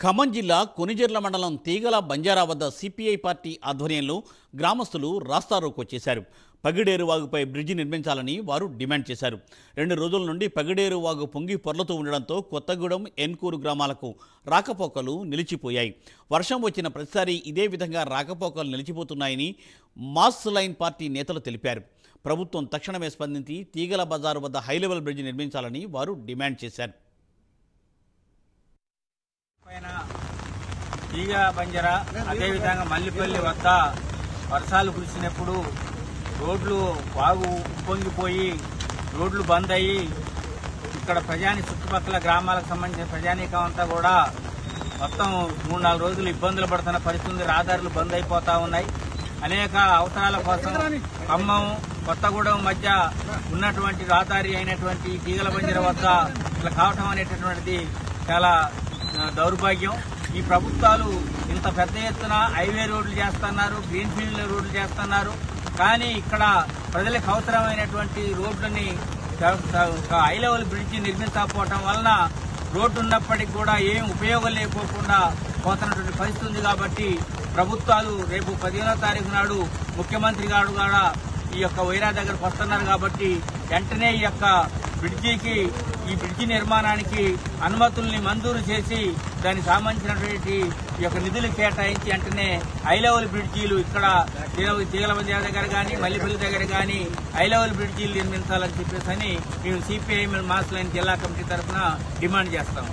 ఖమ్మం జిల్లా కొణిజర్ల మండలం తీగల బంజారా వద్ద సిపిఐ పార్టీ ఆధ్వర్యంలో గ్రామస్తులు రాస్తారోకో చేశారు. పగిడేరు వాగుపై బ్రిడ్జి నిర్మించాలని వారు డిమాండ్ చేశారు. 2 రోజుల నుండి పగిడేరు వాగు పొంగి పొర్లుతూ ఉండడంతో కొత్తగూడెం, ఎన్కూరు గ్రామాలకు రాకపోకలు నిలిచిపోయాయి. వర్షం వచ్చిన ప్రతిసారి ఇదే విధంగా రాకపోకలు నిలిచిపోతున్నాయని మాస్ లైన్ పార్టీ నేతలు తెలిపారు. ప్రభుత్వం తక్షణమే స్పందించి తీగల బజారు వద్ద హైలెవెల్ బ్రిడ్జి నిర్మించాలని వారు డిమాండ్ చేశారు. తీగ బంజర అదేవిధంగా మల్లిపల్లి వద్ద వర్షాలు కురిసినప్పుడు రోడ్లు వాగు ఉప్పొంగిపోయి రోడ్లు బంద్ అయ్యి ఇక్కడ చుట్టుపక్కల గ్రామాలకు సంబంధించిన ప్రజానీకం అంతా కూడా మొత్తం 3-4 రోజులు ఇబ్బందులు పడుతున్న పరిస్థితి. రహదారులు బంద్ అయిపోతా ఉన్నాయి. అనేక అవసరాల కోసం ఖమ్మం, కొత్తగూడెం మధ్య ఉన్నటువంటి రహదారి అయినటువంటి తీగల బంజర వద్ద ఇట్లా కావటం అనేటటువంటిది చాలా దౌర్భాగ్యం. ఈ ప్రభుత్వాలు ఇంత పెద్ద ఎత్తున హైవే రోడ్లు చేస్తున్నారు, గ్రీన్ఫీల్డ్ రోడ్లు చేస్తున్నారు. కానీ ఇక్కడ ప్రజలకు అవసరమైనటువంటి రోడ్లని హై లెవెల్ బ్రిడ్జి నిర్మించకపోవటం వలన రోడ్డు ఉన్నప్పటికీ కూడా ఏం ఉపయోగం లేకోకుండా పోతున్నటువంటి పరిస్థితి ఉంది. కాబట్టి ప్రభుత్వాలు రేపు 15వ తారీఖు నాడు ముఖ్యమంత్రి గారు కూడా ఈ యొక్క వైరా దగ్గరకు వస్తున్నారు. కాబట్టి వెంటనే ఈ యొక్క బ్రిడ్జి నిర్మాణానికి అనుమతుల్ని మంజూరు చేసి దానికి సంబంధించినటువంటి ఈ యొక్క నిధులు కేటాయించి వెంటనే హై లెవెల్ బ్రిడ్జీలు ఇక్కడ తీగల బంజారా దగ్గర కానీ మల్లిపల్లి దగ్గర కానీ హై లెవెల్ బ్రిడ్జీలు నిర్మించాలని చెప్పేసి మేము సిపిఐ మాస్ లైన్ జిల్లా కమిటీ తరఫున డిమాండ్ చేస్తాము.